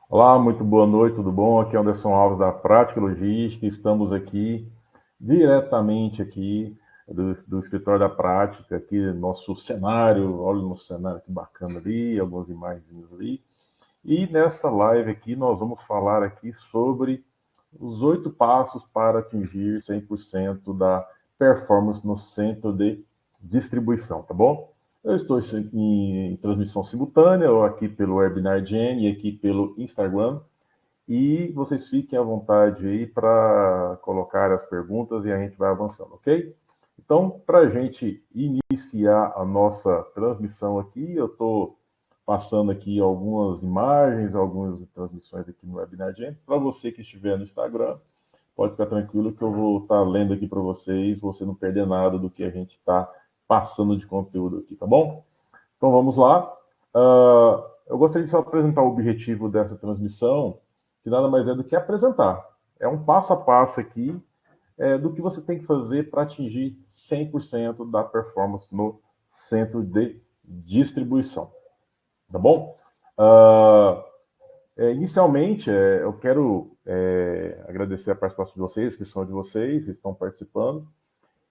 Olá, muito boa noite, tudo bom? Aqui é Anderson Alves da Prática Logística. Estamos aqui diretamente aqui do escritório da Prática, aqui nosso cenário. Olha o nosso cenário que bacana ali, algumas imagens ali. E nessa live aqui nós vamos falar aqui sobre os 8 passos para atingir 100% da performance no centro de distribuição, tá bom? Eu estou em transmissão simultânea, ou aqui pelo Webinar Gen e aqui pelo Instagram. E vocês fiquem à vontade aí para colocar as perguntas e a gente vai avançando, ok? Então, para a gente iniciar a nossa transmissão aqui, eu estou passando aqui algumas imagens, algumas transmissões aqui no Webinar Gente. Para você que estiver no Instagram, pode ficar tranquilo que eu vou estar lendo aqui para vocês, você não perder nada do que a gente está passando de conteúdo aqui, tá bom? Então vamos lá. Eu gostaria de só apresentar o objetivo dessa transmissão, que nada mais é do que apresentar. É um passo a passo aqui do que você tem que fazer para atingir 100% da performance no centro de distribuição. Tá bom? Inicialmente, eu quero agradecer a participação de vocês, que são de vocês, estão participando,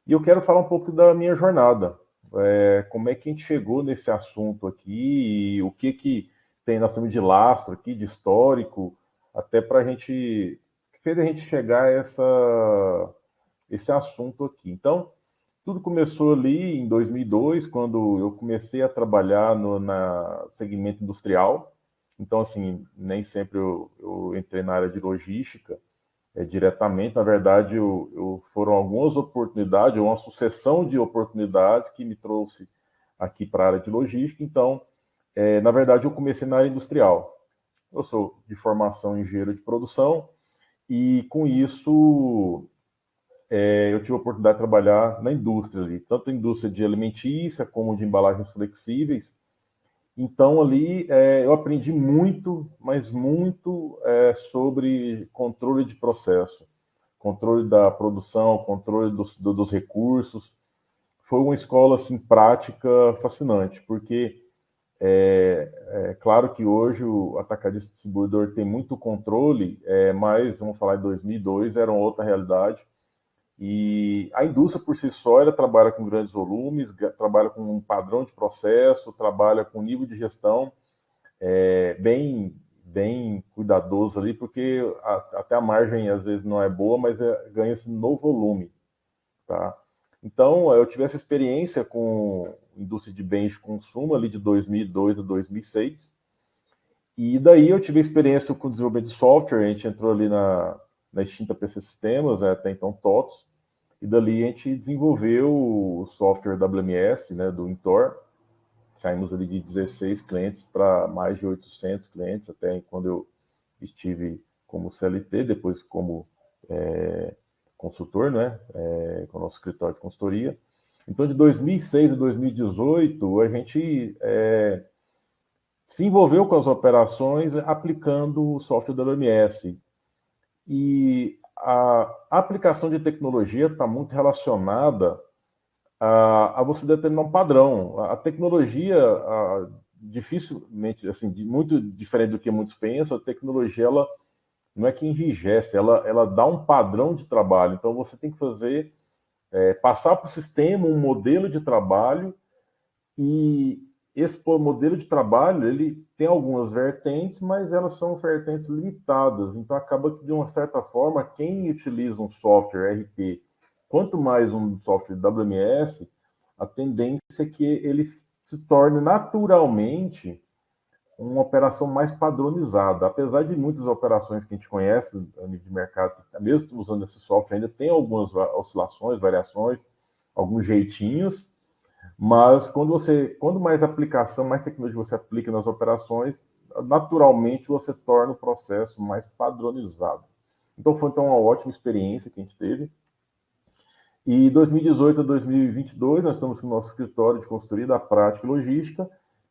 e eu quero falar um pouco da minha jornada. Como é que a gente chegou nesse assunto aqui, e o que tem nós temos de lastro aqui, de histórico, até para a gente, que fez a gente chegar a esse assunto aqui. Então, tudo começou ali em 2002, quando eu comecei a trabalhar na segmento industrial. Então, assim, nem sempre eu entrei na área de logística diretamente. Na verdade, foram algumas oportunidades, uma sucessão de oportunidades que me trouxe aqui para a área de logística. Então, na verdade, eu comecei na área industrial. Eu sou de formação engenheiro de produção e, com isso, eu tive a oportunidade de trabalhar na indústria ali, tanto a indústria de alimentícia como de embalagens flexíveis. Então, ali, eu aprendi muito, mas muito sobre controle de processo, controle da produção, controle dos recursos. Foi uma escola, assim, prática fascinante, porque é claro que hoje o atacadista distribuidor tem muito controle, mas, vamos falar, em 2002 era uma outra realidade. E a indústria por si só, ela trabalha com grandes volumes, trabalha com um padrão de processo, trabalha com nível de gestão bem cuidadoso ali, porque até a margem às vezes não é boa, mas ganha-se no volume, tá? Então, eu tive essa experiência com indústria de bens de consumo ali de 2002 a 2006, e daí eu tive experiência com desenvolvimento de software. A gente entrou ali na extinta PC Sistemas, até então TOTS, e dali a gente desenvolveu o software WMS, né, do Intor. Saímos ali de 16 clientes para mais de 800 clientes, até quando eu estive como CLT, depois como consultor, né, com o nosso escritório de consultoria. Então, de 2006 a 2018, a gente se envolveu com as operações aplicando o software da OMS. E a aplicação de tecnologia está muito relacionada a você determinar um padrão. A tecnologia, dificilmente, assim, muito diferente do que muitos pensam, a tecnologia, ela não é que enrijece, ela dá um padrão de trabalho. Então, você tem que fazer, passar para o sistema um modelo de trabalho, e esse modelo de trabalho, ele tem algumas vertentes, mas elas são vertentes limitadas. Então, acaba que, de uma certa forma, quem utiliza um software RP, quanto mais um software WMS, a tendência é que ele se torne naturalmente uma operação mais padronizada. Apesar de muitas operações que a gente conhece a nível de mercado, mesmo usando esse software, ainda tem algumas oscilações, variações, alguns jeitinhos, mas quando mais aplicação, mais tecnologia você aplica nas operações, naturalmente você torna o processo mais padronizado. Então foi uma ótima experiência que a gente teve. E 2018 a 2022 nós estamos com o nosso escritório de consultoria da Prática Logística,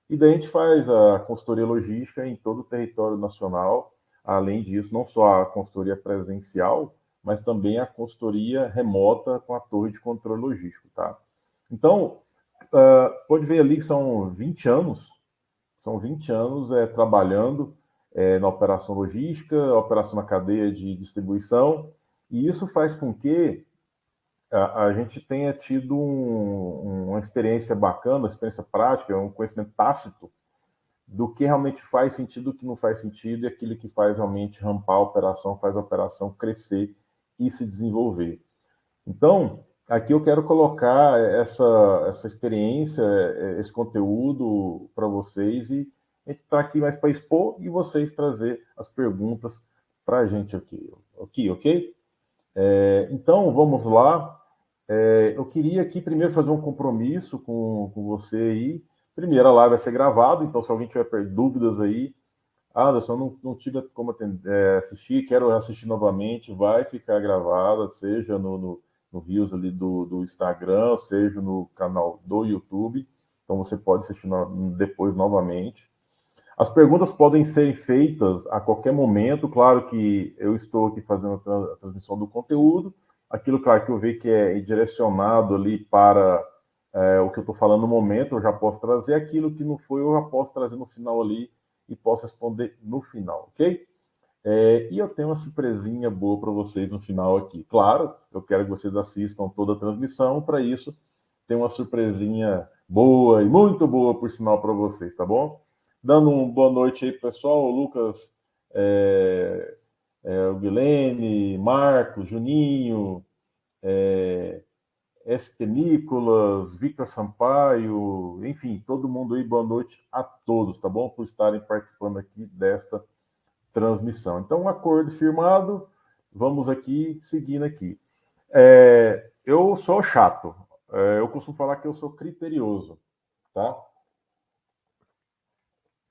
e daí a gente faz a consultoria logística em todo o território nacional. Além disso, não só a consultoria presencial, mas também a consultoria remota com a torre de controle logístico, tá? Então, pode ver ali que são 20 anos trabalhando. na operação logística, operação na cadeia de distribuição, e isso faz com que a gente tenha tido uma experiência bacana, uma experiência prática, um conhecimento tácito do que realmente faz sentido, do que não faz sentido, e aquilo que faz realmente rampar a operação, faz a operação crescer e se desenvolver. Então, aqui eu quero colocar essa experiência, esse conteúdo para vocês, e a gente está aqui mais para expor e vocês trazer as perguntas para a gente aqui. Ok? Então, vamos lá. Eu queria aqui primeiro fazer um compromisso com você aí. Primeiro, a live vai ser gravada, então se alguém tiver dúvidas aí, Anderson, não tive como assistir, quero assistir novamente, vai ficar gravada, seja no Reels ali do Instagram, seja no canal do YouTube, então você pode assistir depois novamente. As perguntas podem ser feitas a qualquer momento, claro que eu estou aqui fazendo a transmissão do conteúdo, aquilo, claro, que eu vejo que é direcionado ali para o que eu estou falando no momento, eu já posso trazer, aquilo que não foi, eu já posso trazer no final ali e posso responder no final, ok? E eu tenho uma surpresinha boa para vocês no final aqui. Claro, eu quero que vocês assistam toda a transmissão, para isso tem uma surpresinha boa e muito boa, por sinal, para vocês, tá bom? Dando uma boa noite aí, pessoal, o Lucas, o Guilene, Marcos, Juninho, ST Nicolas, Victor Sampaio, enfim, todo mundo aí, boa noite a todos, tá bom? Por estarem participando aqui desta transmissão. Então, um acordo firmado, vamos aqui, seguindo aqui. Eu sou chato, eu costumo falar que eu sou criterioso, tá?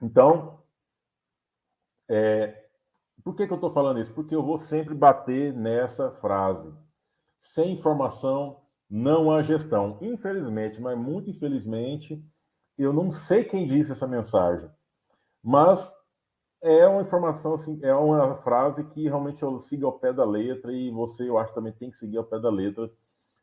Então, por que eu estou falando isso? Porque eu vou sempre bater nessa frase. Sem informação, não há gestão. Infelizmente, mas muito infelizmente, eu não sei quem disse essa mensagem, mas é uma informação, assim, é uma frase que realmente eu sigo ao pé da letra, e você, eu acho, também tem que seguir ao pé da letra.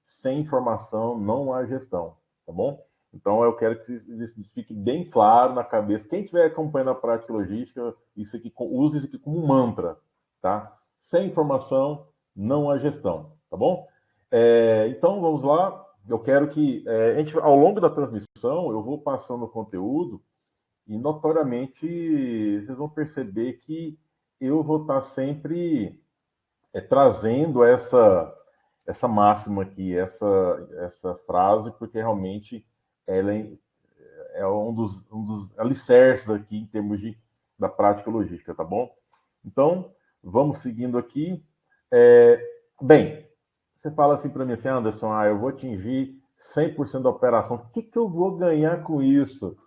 Sem informação, não há gestão, tá bom? Então, eu quero que isso fique bem claro na cabeça. Quem estiver acompanhando a prática logística, use isso aqui como um mantra, tá? Sem informação, não há gestão, tá bom? Então, vamos lá. Eu quero que, ao longo da transmissão, eu vou passando o conteúdo e, notoriamente, vocês vão perceber que eu vou estar sempre trazendo essa máxima aqui, essa frase, porque realmente ela é um dos alicerces aqui em termos da prática logística, tá bom? Então, vamos seguindo aqui. Bem, você fala assim para mim assim, Anderson, eu vou atingir 100% da operação, o que eu vou ganhar com isso?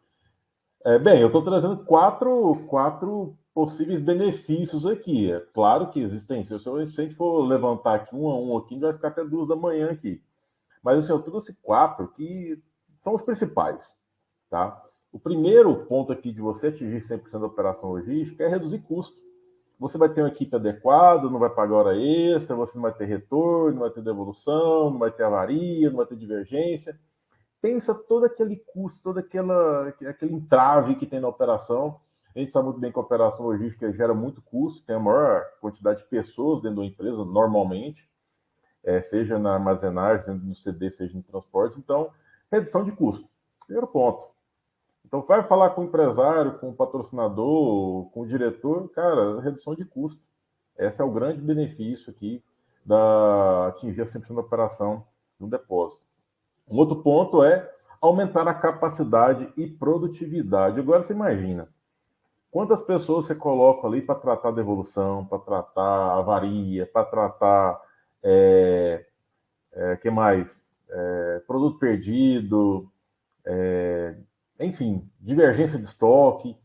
Bem, eu estou trazendo quatro possíveis benefícios aqui. É claro que existem, se a gente for levantar aqui um a um aqui, a gente vai ficar até 2 da manhã aqui. Mas assim, eu trouxe 4 que são os principais, tá? O primeiro ponto aqui de você atingir 100% da operação logística é reduzir custo. Você vai ter uma equipe adequada, não vai pagar hora extra, você não vai ter retorno, não vai ter devolução, não vai ter avaria, não vai ter divergência. Pensa todo aquele custo, todo aquele entrave que tem na operação. A gente sabe muito bem que a operação logística gera muito custo, tem a maior quantidade de pessoas dentro da empresa, normalmente, seja na armazenagem, dentro do CD, seja em transportes. Então, redução de custo. Primeiro ponto. Então, vai falar com o empresário, com o patrocinador, com o diretor, cara, redução de custo. Esse é o grande benefício aqui da atingir a 100% da operação no depósito. Um outro ponto é aumentar a capacidade e produtividade. Agora você imagina, quantas pessoas você coloca ali para tratar devolução, para tratar avaria, para tratar, que mais? Produto perdido, enfim, divergência de estoque.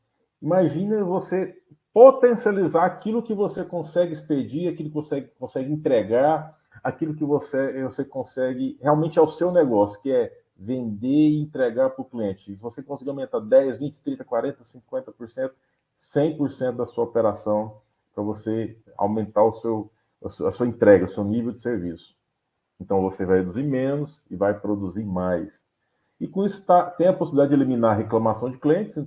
Imagina você potencializar aquilo que você consegue expedir, aquilo que você consegue entregar, aquilo que você consegue realmente ao seu negócio, que é vender e entregar para o cliente. Se você conseguir aumentar 10, 20, 30, 40, 50%, 100% da sua operação, para você aumentar a sua entrega, o seu nível de serviço. Então você vai reduzir menos e vai produzir mais. E com isso tem a possibilidade de eliminar reclamação de cliente. Se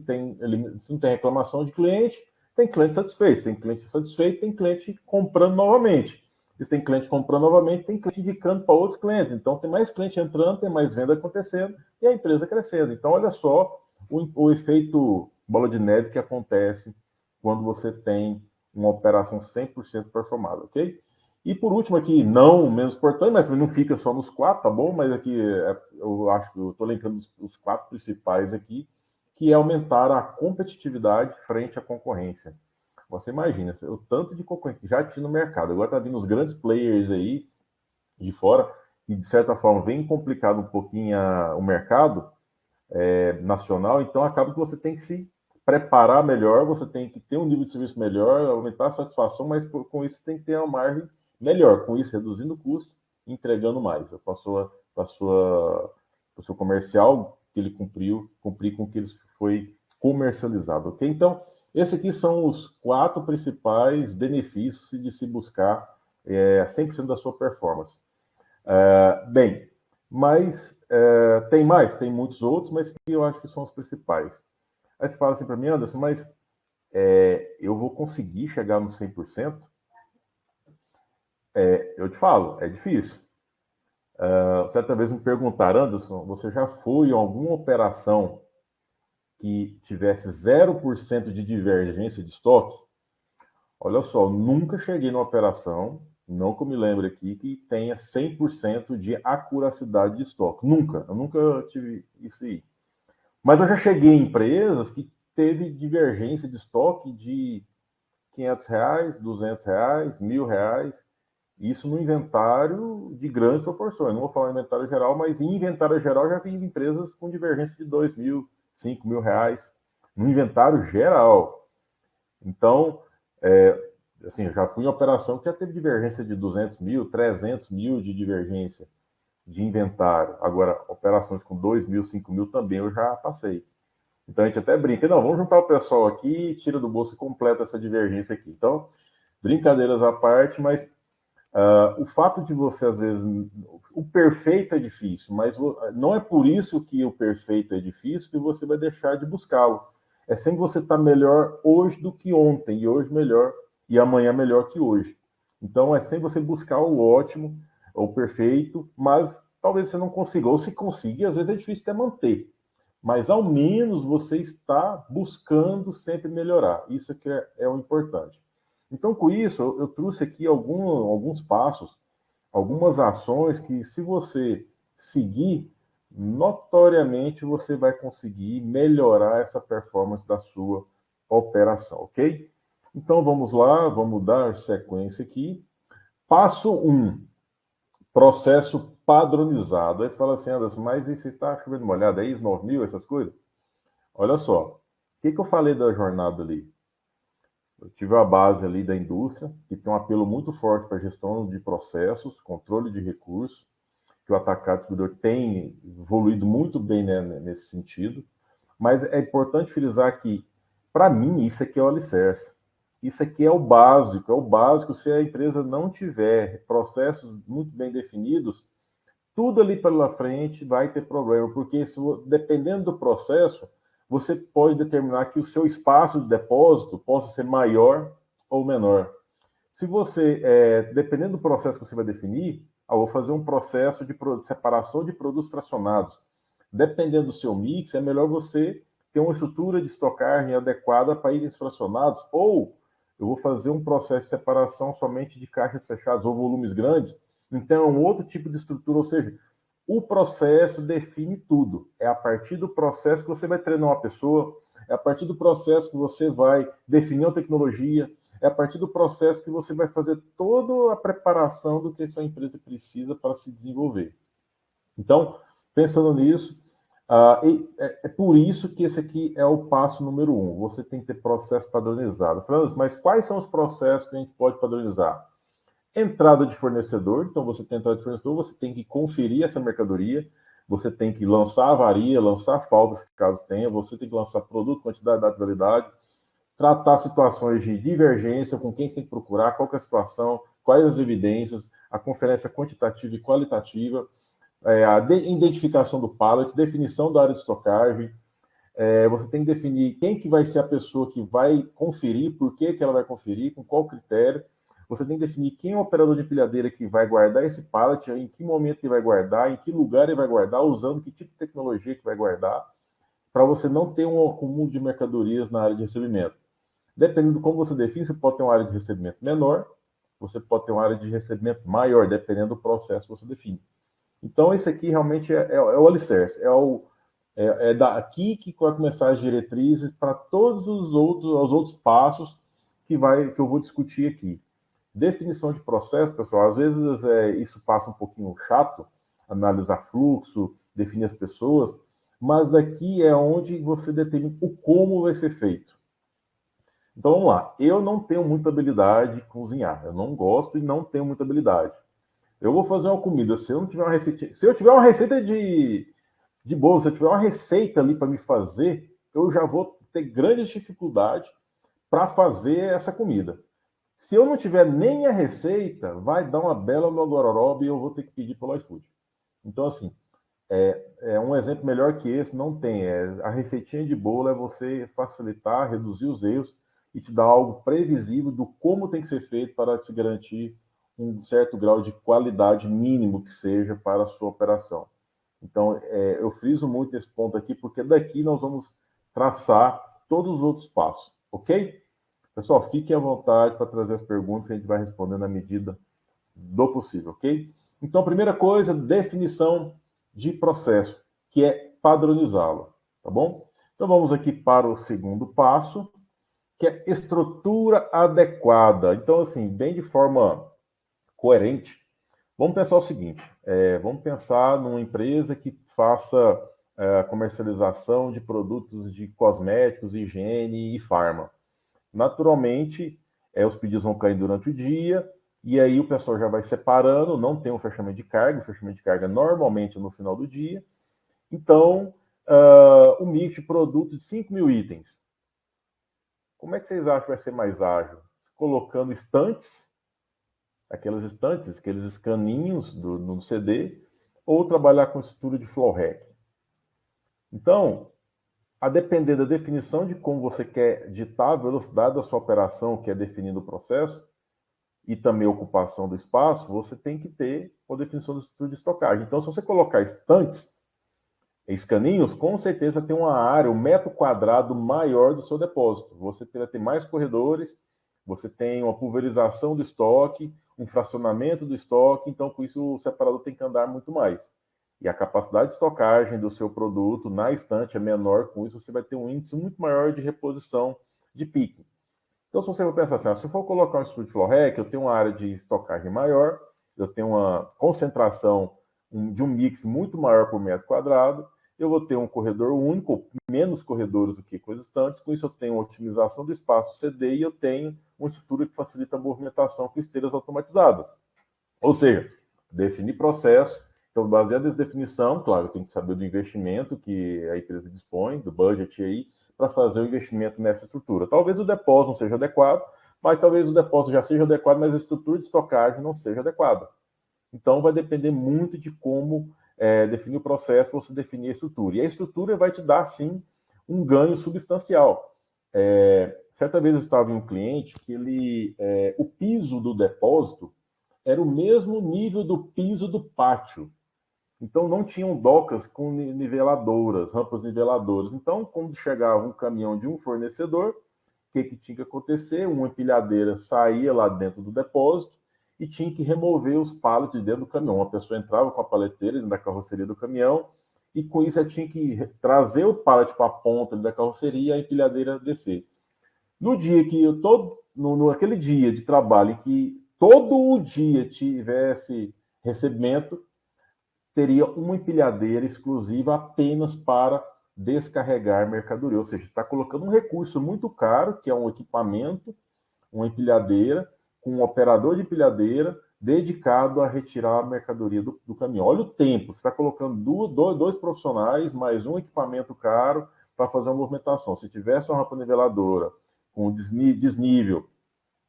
não tem reclamação de cliente, tem cliente satisfeito, tem cliente comprando novamente. Se tem cliente comprando novamente, tem cliente indicando para outros clientes. Então, tem mais cliente entrando, tem mais venda acontecendo e a empresa crescendo. Então, olha só o efeito bola de neve que acontece quando você tem uma operação 100% performada, ok? E por último aqui, não menos importante, mas não fica só nos 4, tá bom? Mas aqui eu acho que eu estou linkando os 4 principais aqui, que é aumentar a competitividade frente à concorrência. Você imagina, o tanto de concorrente que já tinha no mercado, agora está vindo os grandes players aí de fora, que de certa forma vem complicado um pouquinho o mercado nacional, então acaba que você tem que se preparar melhor, você tem que ter um nível de serviço melhor, aumentar a satisfação, mas com isso tem que ter uma margem melhor, com isso reduzindo o custo, entregando mais. Para o seu comercial, que ele cumprir com o que ele foi comercializado, ok? Então, esses aqui são os 4 principais benefícios de se buscar 100% da sua performance. Bem, mas tem mais? Tem muitos outros, mas que eu acho que são os principais. Aí você fala assim para mim, Anderson, mas eu vou conseguir chegar no 100%? Eu te falo, é difícil. Certa vez me perguntaram, Anderson, você já foi em alguma operação que tivesse 0% de divergência de estoque? Olha só, nunca cheguei numa operação, não que eu me lembre aqui, que tenha 100% de acuracidade de estoque. Nunca, eu nunca tive isso aí. Mas eu já cheguei em empresas que teve divergência de estoque de R$500, R$200, R$1.000, isso no inventário de grandes proporções. Não vou falar inventário geral, mas em inventário geral já vi empresas com divergência de R$2.000, R$5.000, no inventário geral. Então, assim, eu já fui em operação que já teve divergência de 200 mil, 300 mil de divergência de inventário. Agora, operações com 2 mil, 5 mil também eu já passei. Então a gente até brinca, não, vamos juntar o pessoal aqui, tira do bolso e completa essa divergência aqui. Então, brincadeiras à parte, mas o fato de você, às vezes, o perfeito é difícil, mas não é por isso que o perfeito é difícil que você vai deixar de buscá-lo. É sempre você estar melhor hoje do que ontem, e hoje melhor, e amanhã melhor que hoje. Então, é sempre você buscar o ótimo, o perfeito, mas talvez você não consiga, ou se conseguir, às vezes é difícil até manter. Mas, ao menos, você está buscando sempre melhorar. Isso que é o importante. Então, com isso, eu trouxe aqui alguns passos, algumas ações que, se você seguir, notoriamente você vai conseguir melhorar essa performance da sua operação, ok? Então, vamos lá, vamos dar sequência aqui. Passo 1, processo padronizado. Aí você fala assim, Anderson, mas e se está chovendo molhado aí, 9.000, essas coisas? Olha só, o que eu falei da jornada ali? Eu tive a base ali da indústria, que tem um apelo muito forte para gestão de processos, controle de recursos, que o atacado distribuidor tem evoluído muito bem, né, nesse sentido. Mas é importante frisar que, para mim, isso aqui é o alicerce. Isso aqui é o básico. É o básico. Se a empresa não tiver processos muito bem definidos, tudo ali pela frente vai ter problema, porque dependendo do processo, você pode determinar que o seu espaço de depósito possa ser maior ou menor. Se você, dependendo do processo que você vai definir, eu vou fazer um processo de separação de produtos fracionados. Dependendo do seu mix, é melhor você ter uma estrutura de estocagem adequada para itens fracionados, ou eu vou fazer um processo de separação somente de caixas fechadas ou volumes grandes. Então, é um outro tipo de estrutura, ou seja, o processo define tudo. É a partir do processo que você vai treinar uma pessoa, é a partir do processo que você vai definir uma tecnologia, é a partir do processo que você vai fazer toda a preparação do que a sua empresa precisa para se desenvolver. Então, pensando nisso, é por isso que esse aqui é o passo número 1. Você tem que ter processo padronizado. Franz, mas quais são os processos que a gente pode padronizar? Entrada de fornecedor, então você tem entrada de fornecedor, você tem que conferir essa mercadoria, você tem que lançar avaria, lançar faltas, caso tenha, você tem que lançar produto, quantidade, data de validade, tratar situações de divergência, com quem você tem que procurar, qual que é a situação, quais as evidências, a conferência quantitativa e qualitativa, a identificação do pallet, definição da área de estocagem, Você tem que definir quem que vai ser a pessoa que vai conferir, por que ela vai conferir, com qual critério. Você tem que definir quem é o operador de empilhadeira que vai guardar esse pallet, em que momento ele vai guardar, em que lugar ele vai guardar, usando que tipo de tecnologia que vai guardar, para você não ter um acúmulo de mercadorias na área de recebimento. Dependendo de como você define, você pode ter uma área de recebimento menor, você pode ter uma área de recebimento maior, dependendo do processo que você define. Então, esse aqui realmente é o alicerce, é daqui que vai começar as diretrizes para todos os outros passos que eu vou discutir aqui. Definição de processo, pessoal, às vezes isso passa um pouquinho chato, analisar fluxo, definir as pessoas, mas daqui é onde você determina o como vai ser feito. Então vamos lá, eu não tenho muita habilidade de cozinhar, eu não gosto e não tenho muita habilidade. Eu vou fazer uma comida, se eu não tiver uma receita, se eu tiver uma receita de bolo, se eu tiver uma receita ali para me fazer, eu já vou ter grande dificuldade para fazer essa comida. Se eu não tiver nem a receita, vai dar uma bela no gororoba e eu vou ter que pedir pelo iFood. Então, assim, um exemplo melhor que esse não tem. A receitinha de bolo é você facilitar, reduzir os erros e te dar algo previsível do como tem que ser feito para se garantir um certo grau de qualidade mínimo que seja para a sua operação. Então, eu friso muito esse ponto aqui, porque daqui nós vamos traçar todos os outros passos, ok? Pessoal, fiquem à vontade para trazer as perguntas que a gente vai respondendo na medida do possível, ok? Então, a primeira coisa, definição de processo, que é padronizá-lo, tá bom? Então, vamos aqui para o segundo passo, que é estrutura adequada. Então, assim, bem de forma coerente, vamos pensar o seguinte, vamos pensar numa empresa que faça comercialização de produtos de cosméticos, higiene e farma. Naturalmente, os pedidos vão cair durante o dia, e aí o pessoal já vai separando, não tem um fechamento de carga, o fechamento de carga normalmente é no final do dia. Então, o mix de produto de 5.000 itens. Como é que vocês acham que vai ser mais ágil? Colocando estantes, aqueles escaninhos no CD, ou trabalhar com estrutura de flow rack? Então, a depender da definição de como você quer ditar a velocidade da sua operação, que é definindo o processo, e também a ocupação do espaço, você tem que ter a definição da estrutura de estocagem. Então, se você colocar estantes, escaninhos, com certeza vai ter uma área, um metro quadrado maior do seu depósito. Você vai ter mais corredores, você tem uma pulverização do estoque, um fracionamento do estoque, então com isso o separador tem que andar muito mais. E a capacidade de estocagem do seu produto na estante é menor, com isso você vai ter um índice muito maior de reposição de pique. Então, se você for pensar assim, se eu for colocar um estudo de flow rack, eu tenho uma área de estocagem maior, eu tenho uma concentração de um mix muito maior por metro quadrado, eu vou ter um corredor único, menos corredores do que coisas estantes, com isso eu tenho uma otimização do espaço CD e eu tenho uma estrutura que facilita a movimentação com esteiras automatizadas. Ou seja, definir processo. Então, baseado nessa definição, claro, tem que saber do investimento que a empresa dispõe, do budget aí, para fazer o investimento nessa estrutura. Talvez o depósito não seja adequado, mas talvez o depósito já seja adequado, mas a estrutura de estocagem não seja adequada. Então, vai depender muito de como definir o processo para você definir a estrutura. E a estrutura vai te dar, sim, um ganho substancial. Certa vez eu estava em um cliente que o piso do depósito era o mesmo nível do piso do pátio. Então, não tinham docas com niveladoras, rampas niveladoras. Então, quando chegava um caminhão de um fornecedor, o que tinha que acontecer? Uma empilhadeira saía lá dentro do depósito e tinha que remover os pallets de dentro do caminhão. Uma pessoa entrava com a paleteira dentro da carroceria do caminhão e, com isso, ela tinha que trazer o pallet para a ponta da carroceria e a empilhadeira descer. No dia que naquele dia de trabalho que todo o dia tivesse recebimento, teria uma empilhadeira exclusiva apenas para descarregar mercadoria. Ou seja, está colocando um recurso muito caro, que é um equipamento, uma empilhadeira, com um operador de empilhadeira dedicado a retirar a mercadoria do caminhão. Olha o tempo, você está colocando dois profissionais, mais um equipamento caro para fazer uma movimentação. Se tivesse uma rampa niveladora com desnível,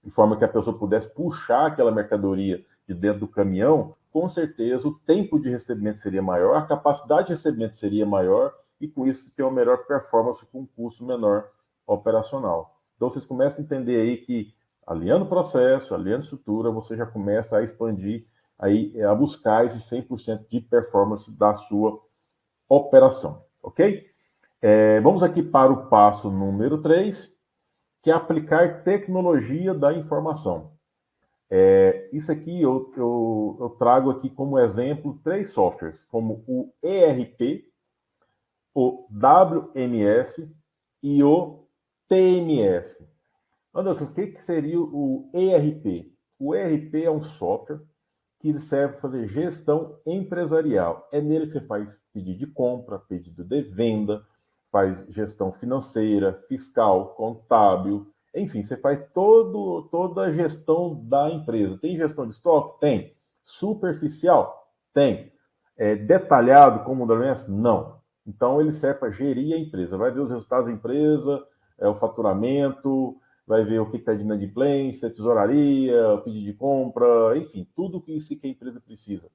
de forma que a pessoa pudesse puxar aquela mercadoria de dentro do caminhão, com certeza o tempo de recebimento seria maior, a capacidade de recebimento seria maior e com isso tem uma melhor performance com um custo menor operacional. Então vocês começam a entender aí que alinhando o processo, alinhando a estrutura, você já começa a expandir, aí, a buscar esse 100% de performance da sua operação, ok? Vamos aqui para o passo número 3, que é aplicar tecnologia da informação. Isso aqui eu trago aqui como exemplo 3 softwares, como o ERP, o WMS e o TMS. Anderson, o que seria o ERP? O ERP é um software que serve para fazer gestão empresarial. É nele que você faz pedido de compra, pedido de venda, faz gestão financeira, fiscal, contábil, enfim, você faz toda a gestão da empresa. Tem gestão de estoque? Tem. Superficial? Tem. Detalhado como o WMS? Não. Então, ele serve para gerir a empresa. Vai ver os resultados da empresa, o faturamento, vai ver o que está de inadimplência, tesouraria, pedido de compra, enfim, tudo isso que a empresa precisa.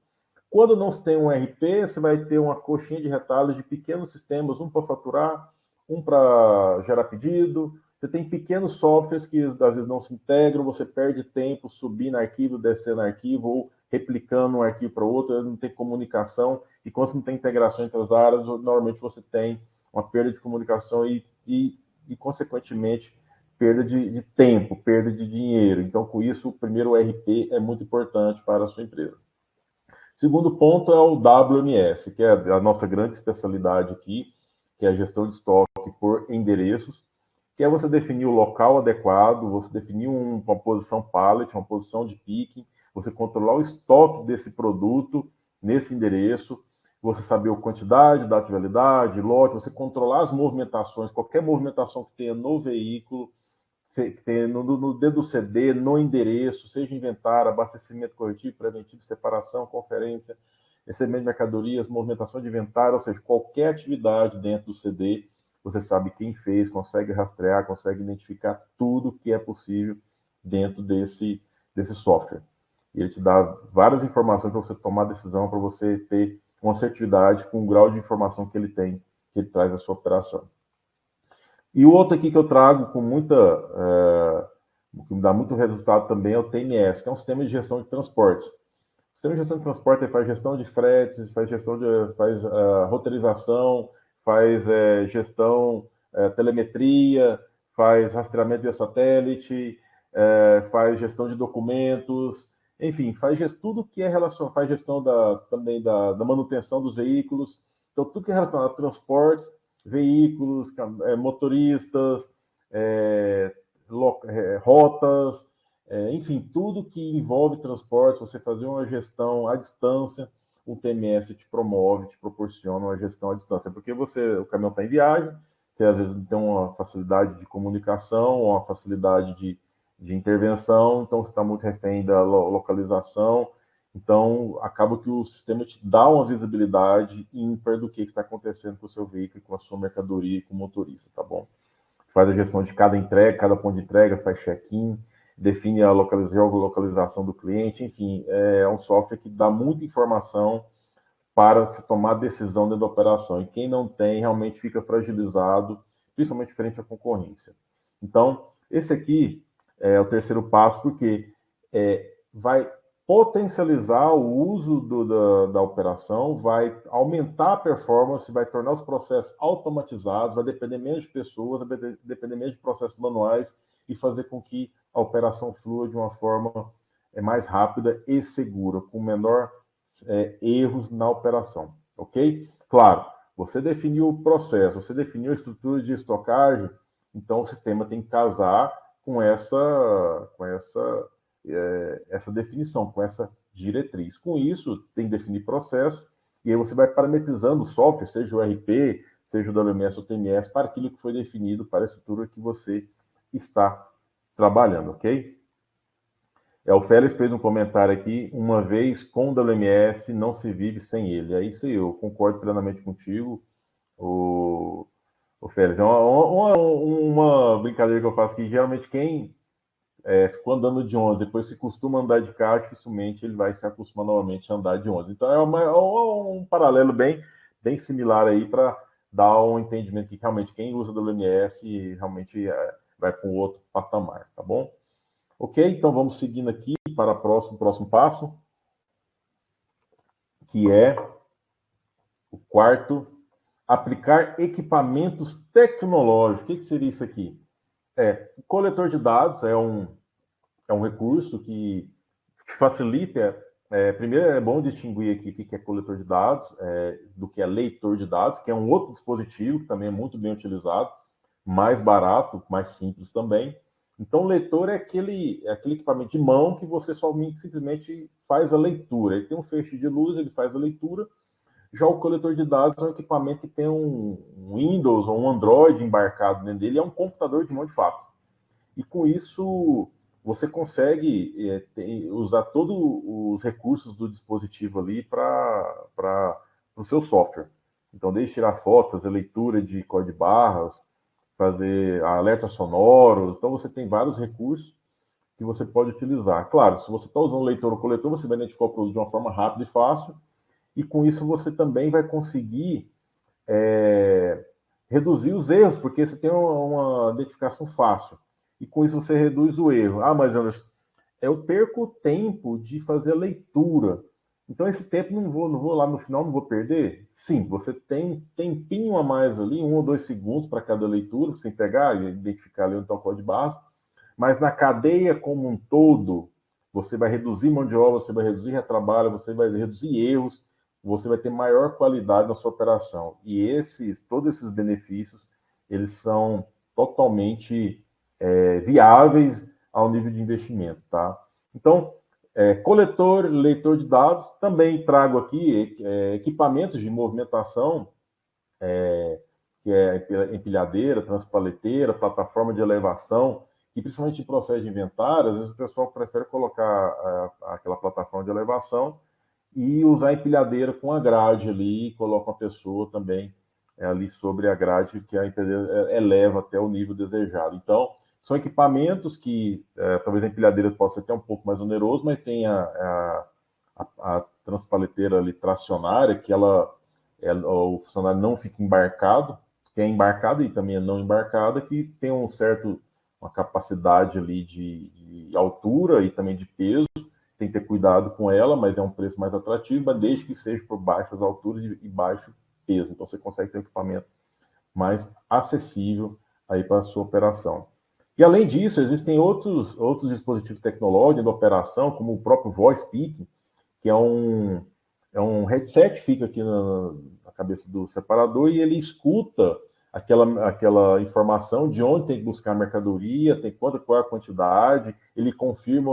Quando não se tem um RP, você vai ter uma coxinha de retalhos de pequenos sistemas, um para faturar, um para gerar pedido. Você tem pequenos softwares que às vezes não se integram, você perde tempo subindo arquivo, descendo arquivo, ou replicando um arquivo para outro, não tem comunicação, e quando você não tem integração entre as áreas, normalmente você tem uma perda de comunicação e consequentemente, perda de tempo, perda de dinheiro. Então, com isso, o primeiro RP é muito importante para a sua empresa. Segundo ponto é o WMS, que é a nossa grande especialidade aqui, que é a gestão de estoque por endereços, que é você definir o local adequado, você definir uma posição pallet, uma posição de picking, você controlar o estoque desse produto nesse endereço, você saber a quantidade, data de validade, lote, você controlar as movimentações, qualquer movimentação que tenha no veículo, no dedo do CD, no endereço, seja inventário, abastecimento corretivo, preventivo, separação, conferência, recebimento de mercadorias, movimentação de inventário, ou seja, qualquer atividade dentro do CD, você sabe quem fez, consegue rastrear, consegue identificar tudo que é possível dentro desse software. E ele te dá várias informações para você tomar decisão, para você ter uma assertividade com o grau de informação que ele tem, que ele traz na sua operação. E o outro aqui que eu trago com que me dá muito resultado também é o TMS, que é um sistema de gestão de transportes. O sistema de gestão de transporte faz gestão de fretes, faz roteirização, faz gestão, telemetria, faz rastreamento via satélite, faz gestão de documentos, enfim, faz tudo que é relacionado, faz gestão também da manutenção dos veículos. Então, tudo que é relacionado a transportes, veículos, motoristas, rotas, enfim, tudo que envolve transporte, você fazer uma gestão à distância, o TMS te promove, te proporciona uma gestão à distância, porque o caminhão está em viagem, você às vezes não tem uma facilidade de comunicação, uma facilidade de intervenção, então você está muito refém da localização, então acaba que o sistema te dá uma visibilidade ímpar do que está acontecendo com o seu veículo, com a sua mercadoria e com o motorista, tá bom? Faz a gestão de cada entrega, cada ponto de entrega, faz check-in, define a localização do cliente, enfim, é um software que dá muita informação para se tomar decisão dentro da operação. E quem não tem, realmente fica fragilizado, principalmente frente à concorrência. Então, esse aqui é o terceiro passo, porque vai potencializar o uso da operação, vai aumentar a performance, vai tornar os processos automatizados, vai depender menos de pessoas, vai depender menos de processos manuais e fazer com que a operação flua de uma forma mais rápida e segura, com menor erros na operação, ok? Claro, você definiu o processo, você definiu a estrutura de estocagem, então o sistema tem que casar com essa definição, com essa diretriz. Com isso, tem que definir processo, e aí você vai parametrizando o software, seja o RP, seja o WMS ou TMS, para aquilo que foi definido, para a estrutura que você está trabalhando, ok? O Félix fez um comentário aqui, uma vez com o WMS não se vive sem ele. É isso aí, eu concordo plenamente contigo, o Félix. É uma brincadeira que eu faço que geralmente quem ficou andando de 11, depois se costuma andar de carro, dificilmente ele vai se acostumar novamente a andar de 11. Então é um paralelo bem similar aí para dá um entendimento que realmente quem usa WMS realmente vai para um outro patamar, tá bom? Ok, então vamos seguindo aqui para o próximo passo, que é o quarto, aplicar equipamentos tecnológicos. O que seria isso aqui? O coletor de dados é um recurso que facilita. Primeiro, é bom distinguir aqui o que é coletor de dados do que é leitor de dados, que é um outro dispositivo que também é muito bem utilizado, mais barato, mais simples também. Então, o leitor é aquele equipamento de mão que você simplesmente faz a leitura. Ele tem um feixe de luz, ele faz a leitura. Já o coletor de dados é um equipamento que tem um Windows ou um Android embarcado dentro dele, é um computador de mão de fato. E com isso, você consegue usar todos os recursos do dispositivo ali para o seu software. Então, desde tirar foto, fazer leitura de código de barras, fazer alertas sonoros. Então, você tem vários recursos que você pode utilizar. Claro, se você está usando leitor ou coletor, você vai identificar o produto de uma forma rápida e fácil, e com isso você também vai conseguir reduzir os erros, porque você tem uma identificação fácil. E com isso você reduz o erro. Ah, mas eu perco o tempo de fazer a leitura. Então esse tempo não vou lá no final, não vou perder? Sim, você tem um tempinho a mais ali, 1 ou 2 segundos para cada leitura, para você pegar e identificar ali onde está o código de barras, mas na cadeia como um todo, você vai reduzir mão de obra, você vai reduzir retrabalho, você vai reduzir erros, você vai ter maior qualidade na sua operação. E todos esses benefícios, eles são totalmente viáveis ao nível de investimento, tá? Então, coletor, leitor de dados, também trago aqui equipamentos de movimentação, que é empilhadeira, transpaleteira, plataforma de elevação, que principalmente em processo de inventário, às vezes o pessoal prefere colocar aquela plataforma de elevação e usar a empilhadeira com a grade ali, e coloca uma pessoa também ali sobre a grade, que a empilhadeira eleva até o nível desejado. Então, são equipamentos que talvez a empilhadeira possa ser até um pouco mais oneroso, mas tem a transpaleteira ali tracionária, que o funcionário não fica embarcado, que é embarcada e também é não embarcada, que tem uma capacidade ali de altura e também de peso. Tem que ter cuidado com ela, mas é um preço mais atrativo, mas desde que seja por baixas alturas e baixo peso. Então você consegue ter um equipamento mais acessível aí para a sua operação. E além disso, existem outros dispositivos tecnológicos de operação, como o próprio Voice Picking, que é um headset que fica aqui na cabeça do separador e ele escuta aquela informação de onde tem que buscar a mercadoria, qual é a quantidade, ele confirma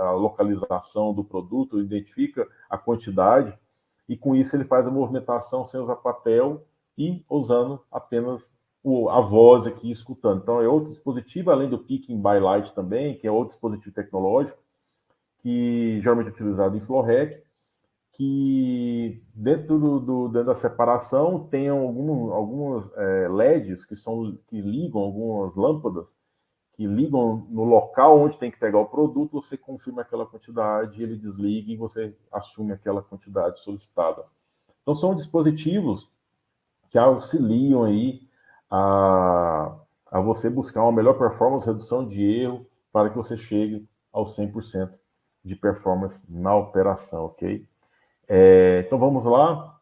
a localização do produto, identifica a quantidade, e com isso ele faz a movimentação sem usar papel e usando apenas a voz aqui escutando. Então é outro dispositivo, além do Picking by Light também, que é outro dispositivo tecnológico, que geralmente é utilizado em FlowRec, que dentro da separação tem algumas LEDs que ligam, algumas lâmpadas que ligam no local onde tem que pegar o produto, você confirma aquela quantidade, ele desliga e você assume aquela quantidade solicitada. Então são dispositivos que auxiliam aí a você buscar uma melhor performance, redução de erro, para que você chegue ao 100% de performance na operação, ok? Então vamos lá,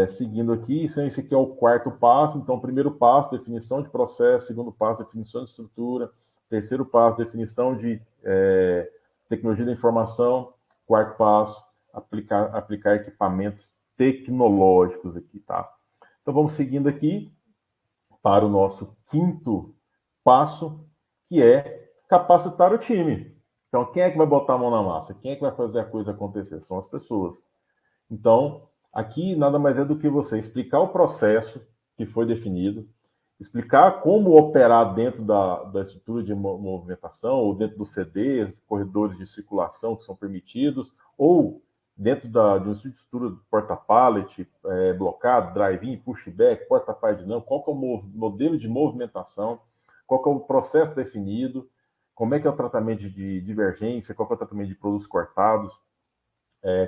seguindo aqui, esse aqui é o quarto passo. Então, primeiro passo, definição de processo; segundo passo, definição de estrutura; terceiro passo, definição de tecnologia da informação; quarto passo, aplicar equipamentos tecnológicos aqui, tá? Então vamos seguindo aqui para o nosso quinto passo, que é capacitar o time. Então, quem é que vai botar a mão na massa? Quem é que vai fazer a coisa acontecer? São as pessoas. Então, aqui nada mais é do que você explicar o processo que foi definido, explicar como operar dentro da estrutura de movimentação, ou dentro do CD, corredores de circulação que são permitidos, ou dentro de uma estrutura de porta-pallet, blocado, drive-in, pushback, porta-pallet dinâmico, qual que é o modelo de movimentação, qual que é o processo definido, como é que é o tratamento de divergência, qual que é o tratamento de produtos cortados,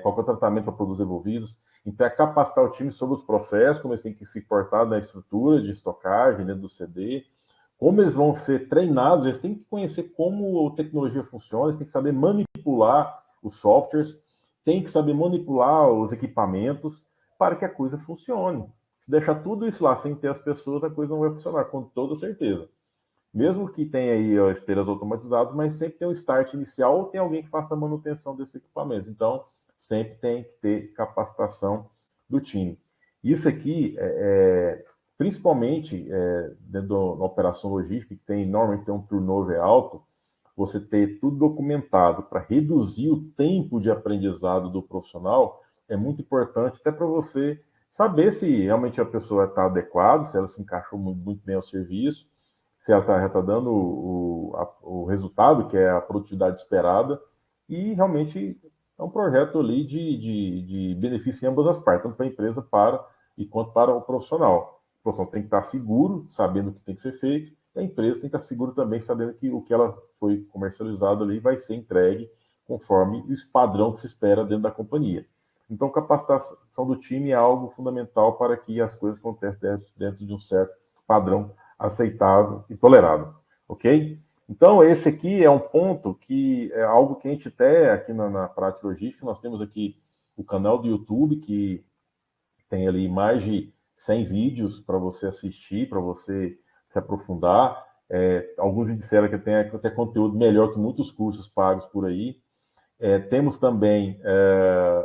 qual que é o tratamento para produtos devolvidos. Então, é capacitar o time sobre os processos, como eles têm que se portar na estrutura de estocagem, dentro do CD, como eles vão ser treinados, eles têm que conhecer como a tecnologia funciona, eles têm que saber manipular os softwares, têm que saber manipular os equipamentos para que a coisa funcione. Se deixar tudo isso lá sem ter as pessoas, a coisa não vai funcionar, com toda certeza. Mesmo que tenha aí ó, esteiras automatizadas, mas sempre tem um start inicial ou tem alguém que faça a manutenção desses equipamentos. Então, sempre tem que ter capacitação do time. Isso aqui, principalmente dentro da operação logística, que normalmente tem um turnover alto, você ter tudo documentado para reduzir o tempo de aprendizado do profissional é muito importante, até para você saber se realmente a pessoa está adequada, se ela se encaixou muito bem ao serviço, se ela já está dando o resultado, que é a produtividade esperada, e realmente é um projeto ali de benefício em ambas as partes, tanto para a empresa e quanto para o profissional. O profissional tem que estar seguro, sabendo o que tem que ser feito, e a empresa tem que estar segura também, sabendo que o que ela foi comercializado ali vai ser entregue conforme o padrão que se espera dentro da companhia. Então, capacitação do time é algo fundamental para que as coisas aconteçam dentro de um certo padrão aceitável e tolerável, ok? Então, esse aqui é um ponto que é algo que a gente até aqui na prática logística, nós temos aqui o canal do YouTube, que tem ali mais de 100 vídeos para você assistir, para você se aprofundar. Alguns me disseram que tem até conteúdo melhor que muitos cursos pagos por aí. Temos também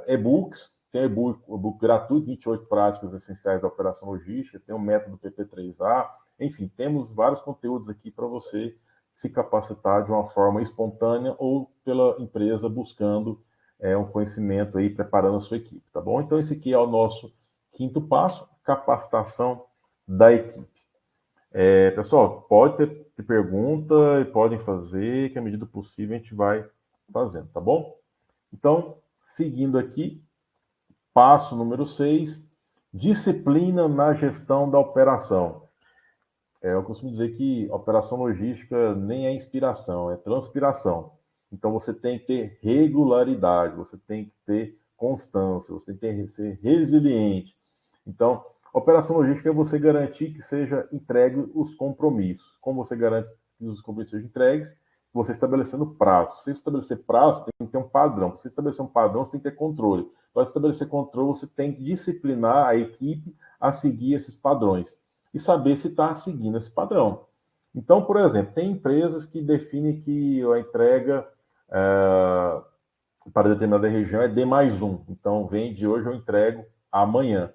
e-books, tem e-book gratuito, 28 práticas essenciais da operação logística, tem o método PP3A, enfim, temos vários conteúdos aqui para você se capacitar de uma forma espontânea ou pela empresa buscando um conhecimento aí, preparando a sua equipe, tá bom? Então, esse aqui é o nosso quinto passo, capacitação da equipe. Pessoal, pode ter pergunta e podem fazer, que à medida possível a gente vai fazendo, tá bom? Então, seguindo aqui, passo número 6, disciplina na gestão da operação. Eu costumo dizer que operação logística nem é inspiração, é transpiração. Então, você tem que ter regularidade, você tem que ter constância, você tem que ser resiliente. Então, operação logística é você garantir que seja entregue os compromissos. Como você garante que os compromissos sejam entregues? Você estabelecendo prazo. Se você estabelecer prazo, tem que ter um padrão. Para você estabelecer um padrão, você tem que ter controle. Para estabelecer controle, você tem que disciplinar a equipe a seguir esses padrões e saber se está seguindo esse padrão. Então, por exemplo, tem empresas que definem que a entrega para determinada região é D+1. Então, vem de hoje, eu entrego amanhã.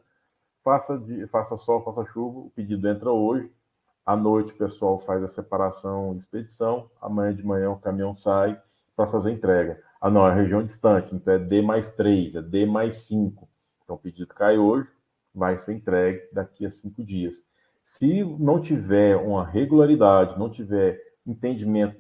Faça sol, faça chuva, o pedido entra hoje. À noite, o pessoal faz a separação de expedição. Amanhã de manhã, o caminhão sai para fazer a entrega. Ah, não, é região distante, então é D+3, é D+5. Então, o pedido cai hoje, vai ser entregue daqui a 5 dias. Se não tiver uma regularidade, não tiver entendimento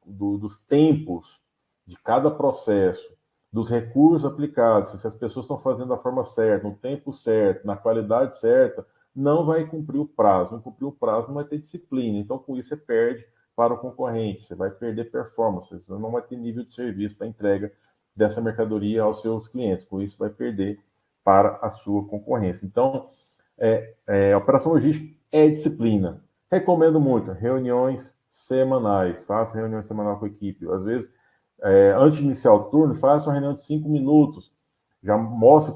dos tempos de cada processo, dos recursos aplicados, se as pessoas estão fazendo da forma certa, no tempo certo, na qualidade certa, não vai cumprir o prazo. Não cumprir o prazo, não vai ter disciplina. Então, com isso, você perde para o concorrente, você vai perder performance, você não vai ter nível de serviço para entrega dessa mercadoria aos seus clientes. Com isso, vai perder para a sua concorrência. Então, operação logística é disciplina. Recomendo muito reuniões semanais. Faça reunião semanal com a equipe. Às vezes, antes de iniciar o turno, faça uma reunião de 5 minutos. Já mostra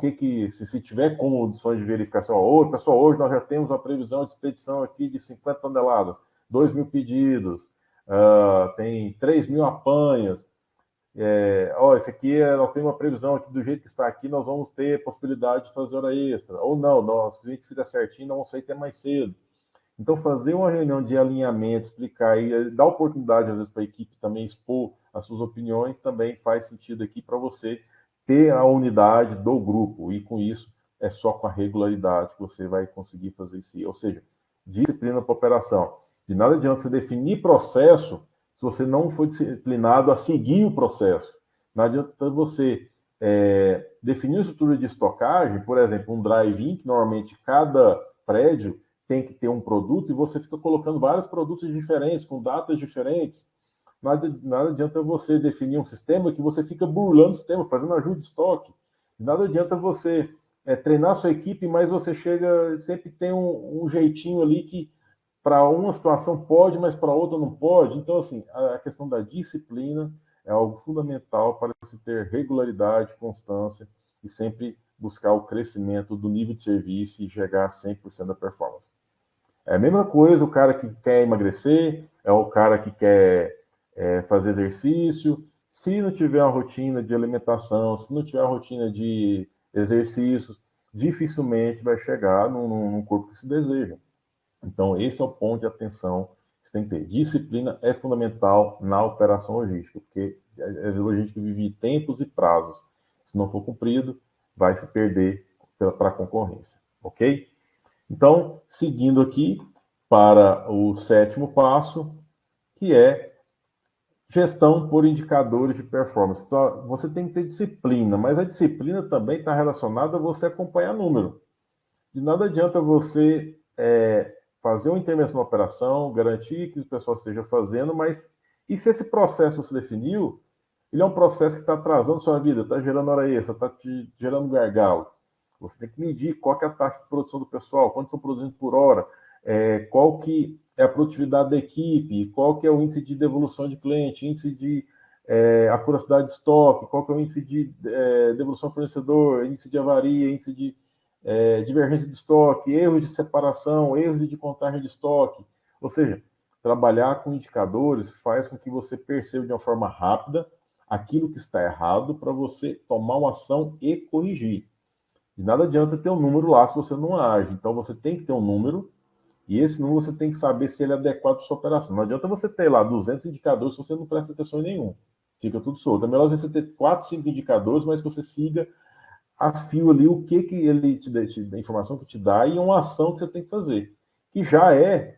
se tiver condições de verificação. Oi, pessoal, hoje nós já temos uma previsão de expedição aqui de 50 toneladas, 2.000 pedidos, tem 3.000 apanhas. Esse aqui, nós temos uma previsão aqui, do jeito que está aqui, nós vamos ter possibilidade de fazer hora extra. Ou não, se a gente fizer certinho, nós vamos sair até mais cedo. Então, fazer uma reunião de alinhamento, explicar e dar oportunidade, às vezes, para a equipe também expor as suas opiniões, também faz sentido aqui para você ter a unidade do grupo. E com isso, é só com a regularidade que você vai conseguir fazer isso. Ou seja, disciplina para operação. De nada adianta você definir processo se você não for disciplinado a seguir o processo. Não adianta você definir uma estrutura de estocagem, por exemplo, um drive-in, que normalmente cada prédio tem que ter um produto, e você fica colocando vários produtos diferentes, com datas diferentes. Nada adianta você definir um sistema que você fica burlando o sistema, fazendo ajuste de estoque. Nada adianta você treinar sua equipe, mas você chega, sempre tem um jeitinho ali que para uma situação pode, mas para outra não pode. Então, assim, a questão da disciplina é algo fundamental para se ter regularidade, constância e sempre buscar o crescimento do nível de serviço e chegar a 100% da performance. É a mesma coisa o cara que quer emagrecer, é o cara que quer fazer exercício. Se não tiver uma rotina de alimentação, se não tiver uma rotina de exercícios, dificilmente vai chegar num corpo que se deseja. Então, esse é o ponto de atenção que você tem que ter. Disciplina é fundamental na operação logística, porque a logística vive tempos e prazos. Se não for cumprido, vai se perder para a concorrência, ok? Então, seguindo aqui para o 7º passo, que é gestão por indicadores de performance. Então, você tem que ter disciplina, mas a disciplina também está relacionada a você acompanhar número. De nada adianta você fazer uma intervenção na operação, garantir que o pessoal esteja fazendo, mas e se esse processo você definiu, ele é um processo que está atrasando sua vida, está gerando hora extra, está te gerando gargalo. Você tem que medir qual que é a taxa de produção do pessoal, quanto estão produzindo por hora, qual que é a produtividade da equipe, qual que é o índice de devolução de cliente, índice de acuracidade de estoque, qual que é o índice de devolução fornecedor, índice de avaria, índice de divergência de estoque, erros de separação, erros de contagem de estoque. Ou seja, trabalhar com indicadores faz com que você perceba de uma forma rápida aquilo que está errado para você tomar uma ação e corrigir. De nada adianta ter um número lá se você não age. Então você tem que ter um número e esse número você tem que saber se ele é adequado para sua operação. Não adianta você ter lá 200 indicadores se você não presta atenção em nenhum. Fica tudo solto. É melhor você ter 4, 5 indicadores, mas que você siga a fio ali o que ele te dá, a informação que te dá e uma ação que você tem que fazer, que já é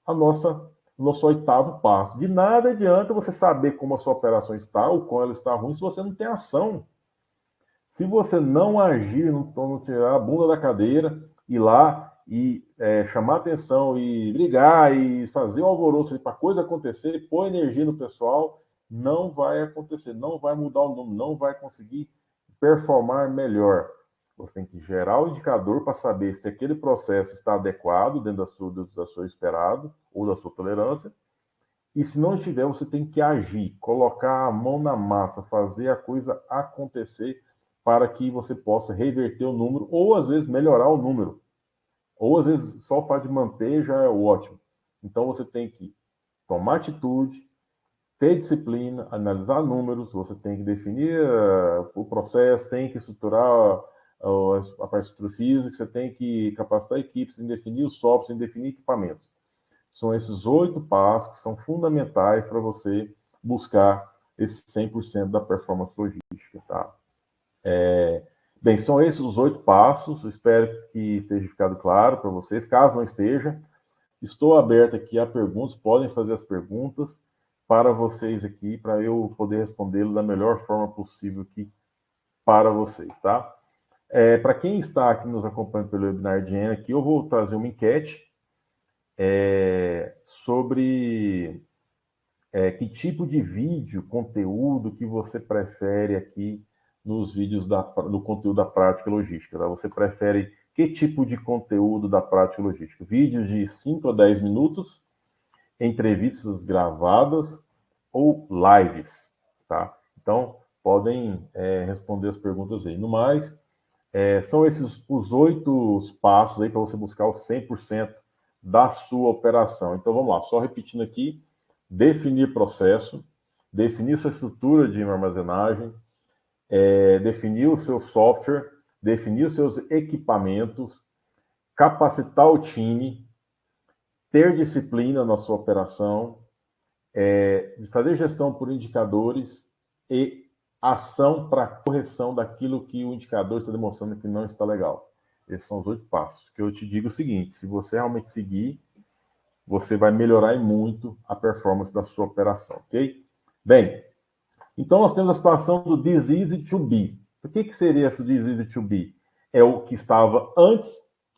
o nosso 8º passo. De nada adianta você saber como a sua operação está ou como ela está ruim se você não tem ação. Se você não agir, não tirar a bunda da cadeira, ir lá e chamar atenção e brigar e fazer um alvoroço para a coisa acontecer, pôr energia no pessoal, não vai acontecer, não vai mudar o número, não vai conseguir performar melhor. Você tem que gerar o indicador para saber se aquele processo está adequado dentro da sua esperado ou da sua tolerância. E se não estiver, você tem que agir, colocar a mão na massa, fazer a coisa acontecer para que você possa reverter o número ou às vezes melhorar o número. Ou às vezes só o fato de manter já é ótimo. Então você tem que tomar atitude, ter disciplina, analisar números, você tem que definir o processo, tem que estruturar a parte de estrutura física, você tem que capacitar a equipe, você tem que definir os softwares, tem que definir equipamentos. São esses 8 passos que são fundamentais para você buscar esse 100% da performance logística, tá? Bem, são esses os 8 passos, espero que esteja ficado claro para vocês. Caso não esteja, estou aberto aqui a perguntas, podem fazer as perguntas para vocês aqui, para eu poder respondê-lo da melhor forma possível aqui para vocês, tá? Para quem está aqui nos acompanhando pelo webinar de Ana, aqui eu vou trazer uma enquete sobre que tipo de vídeo, conteúdo que você prefere aqui nos vídeos do conteúdo da prática logística, tá? Você prefere que tipo de conteúdo da prática logística? Vídeos de 5 a 10 minutos, entrevistas gravadas ou lives, tá? Então, podem responder as perguntas aí. No mais, são esses os 8 passos aí para você buscar o 100% da sua operação. Então, vamos lá, só repetindo aqui, definir processo, definir sua estrutura de armazenagem, definir o seu software, definir os seus equipamentos, capacitar o time, ter disciplina na sua operação, fazer gestão por indicadores e ação para correção daquilo que o indicador está demonstrando que não está legal. Esses são os 8 passos. Que eu te digo o seguinte, se você realmente seguir, você vai melhorar muito a performance da sua operação, ok? Bem, então nós temos a situação do this easy to be. O que seria esse this easy to be? É o que estava antes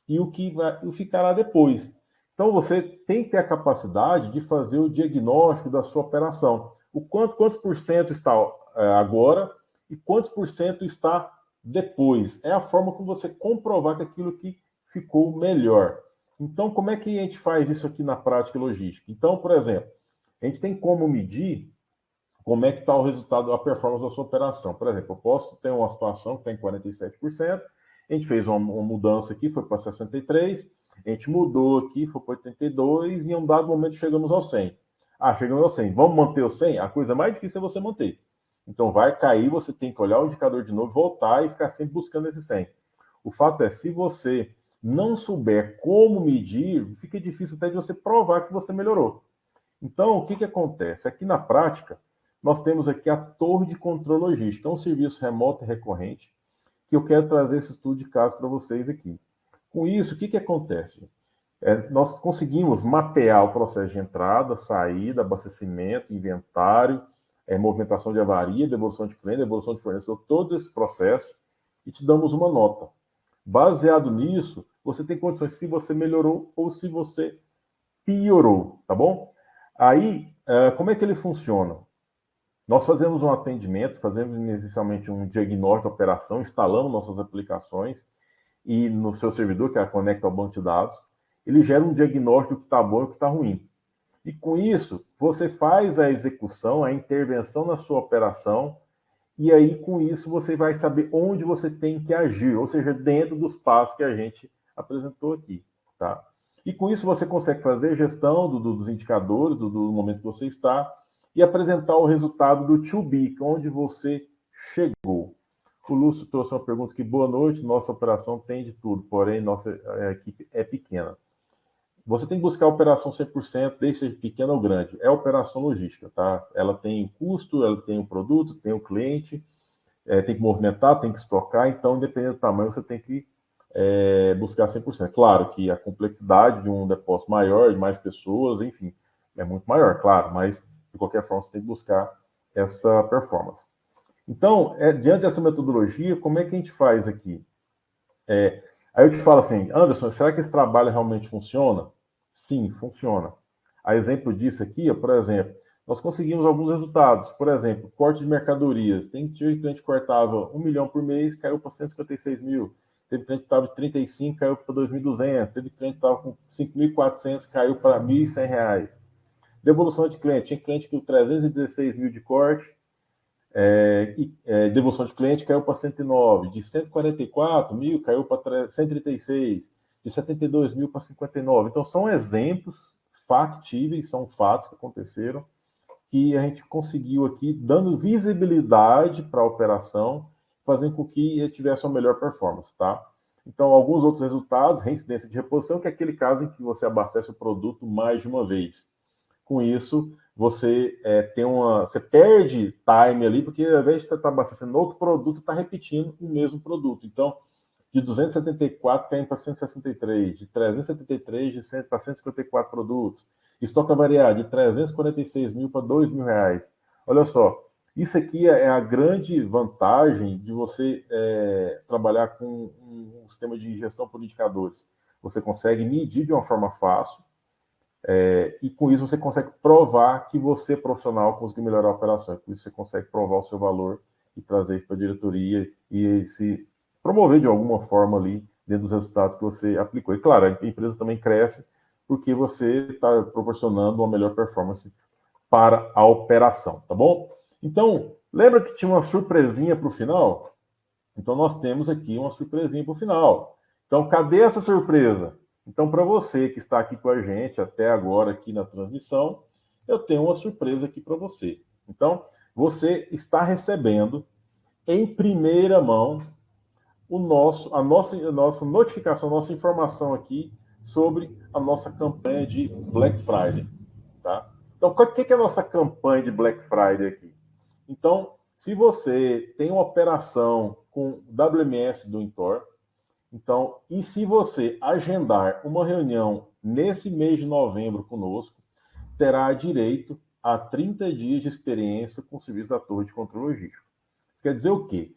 e o que ficará depois. Então você tem que ter a capacidade de fazer o diagnóstico da sua operação. Quantos por cento está agora e quantos por cento está depois. É a forma como você comprovar que aquilo que ficou melhor. Então, como é que a gente faz isso aqui na prática logística? Então, por exemplo, a gente tem como medir como é que está o resultado, a performance da sua operação. Por exemplo, eu posso ter uma situação que está em 47%, a gente fez uma mudança aqui, foi para 63%, a gente mudou aqui, foi para 82%, e em um dado momento chegamos ao 100%. Ah, chegamos ao 100%, vamos manter o 100%? A coisa mais difícil é você manter. Então vai cair, você tem que olhar o indicador de novo, voltar e ficar sempre buscando esse 100%. O fato é, se você não souber como medir, fica difícil até de você provar que você melhorou. Então, o que acontece? Aqui na prática, nós temos aqui a torre de controle logístico, é um serviço remoto e recorrente, que eu quero trazer esse estudo de caso para vocês aqui. Com isso, o que acontece? Nós conseguimos mapear o processo de entrada, saída, abastecimento, inventário, movimentação de avaria, devolução de cliente, devolução de fornecedor, todos esses processos, e te damos uma nota. Baseado nisso, você tem condições se você melhorou ou se você piorou, tá bom? Aí, como é que ele funciona? Nós fazemos um atendimento, fazemos inicialmente um diagnóstico da operação, instalamos nossas aplicações e no seu servidor, que conecta ao banco de dados, ele gera um diagnóstico do que está bom e o que está ruim. E com isso, você faz a execução, a intervenção na sua operação, e aí com isso você vai saber onde você tem que agir, ou seja, dentro dos passos que a gente apresentou aqui, tá? E com isso você consegue fazer gestão dos indicadores, do momento que você está, e apresentar o resultado do to be, onde você chegou. O Lúcio trouxe uma pergunta aqui, boa noite, nossa operação tem de tudo, porém nossa equipe é pequena. Você tem que buscar a operação 100%, desde ser pequena ou grande. É operação logística, tá? Ela tem custo, ela tem o produto, tem o cliente, tem que movimentar, tem que estocar, então, independente do tamanho, você tem que buscar 100%. Claro que a complexidade de um depósito maior, de mais pessoas, enfim, é muito maior, claro, mas de qualquer forma você tem que buscar essa performance. Então, diante dessa metodologia, como é que a gente faz aqui? Aí eu te falo assim, Anderson, será que esse trabalho realmente funciona? Sim, funciona. A exemplo disso aqui, por exemplo, nós conseguimos alguns resultados. Por exemplo, corte de mercadorias. Tem cliente que cortava 1 milhão por mês, caiu para 156 mil. Teve cliente que estava de 35, caiu para 2.200. Teve cliente que estava com 5.400, caiu para 1.100 reais. Devolução de cliente. Tinha cliente que 316 mil de corte, devolução de cliente caiu para 109. De 144 mil, caiu para 136. De 72 mil para 59. Então, são exemplos factíveis, são fatos que aconteceram, que a gente conseguiu aqui, dando visibilidade para a operação, fazendo com que tivesse uma melhor performance, tá? Então, alguns outros resultados, reincidência de reposição, que é aquele caso em que você abastece o produto mais de uma vez. Com isso, você você perde time ali, porque ao invés de você estar abastecendo outro produto, você está repetindo o mesmo produto. Então, de 274 caindo para 163, de 373 para 154 produtos. Estoque variado de 346 mil para 2 mil reais. Olha só, isso aqui é a grande vantagem de você trabalhar com um sistema de gestão por indicadores. Você consegue medir de uma forma fácil, e com isso você consegue provar que você, profissional, conseguiu melhorar a operação. Com isso você consegue provar o seu valor e trazer isso para a diretoria e se promover de alguma forma ali dentro dos resultados que você aplicou. E claro, a empresa também cresce porque você está proporcionando uma melhor performance para a operação, tá bom? Então, lembra que tinha uma surpresinha para o final? Então, nós temos aqui uma surpresinha para o final. Então, cadê essa surpresa? Então, para você que está aqui com a gente até agora aqui na transmissão, eu tenho uma surpresa aqui para você. Então, você está recebendo em primeira mão a nossa notificação, a nossa informação aqui sobre a nossa campanha de Black Friday, tá? Então, o que é a nossa campanha de Black Friday aqui? Então, se você tem uma operação com WMS do Intor, então, e se você agendar uma reunião nesse mês de novembro conosco, terá direito a 30 dias de experiência com o serviço da Torre de Controle Logístico. Isso quer dizer o quê?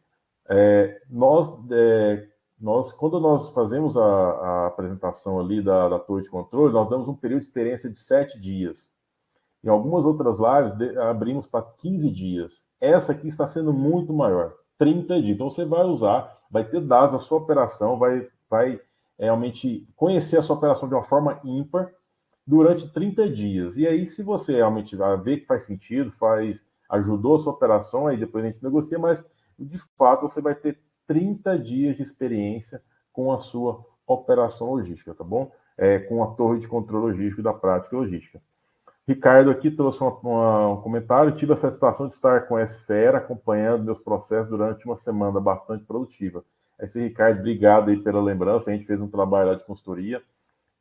Quando nós fazemos a apresentação ali da Torre de Controle, nós damos um período de experiência de 7 dias. Em algumas outras lives, abrimos para 15 dias. Essa aqui está sendo muito maior, 30 dias. Então, você vai usar vai ter dados da sua operação, vai realmente conhecer a sua operação de uma forma ímpar durante 30 dias. E aí, se você realmente ver que faz sentido, ajudou a sua operação, aí depois a gente negocia, mas de fato você vai ter 30 dias de experiência com a sua operação logística, tá bom? Com a torre de controle logístico da prática logística. Ricardo aqui trouxe um comentário. Tive a satisfação de estar com essa fera acompanhando meus processos durante uma semana bastante produtiva. Esse Ricardo, obrigado aí pela lembrança. A gente fez um trabalho lá de consultoria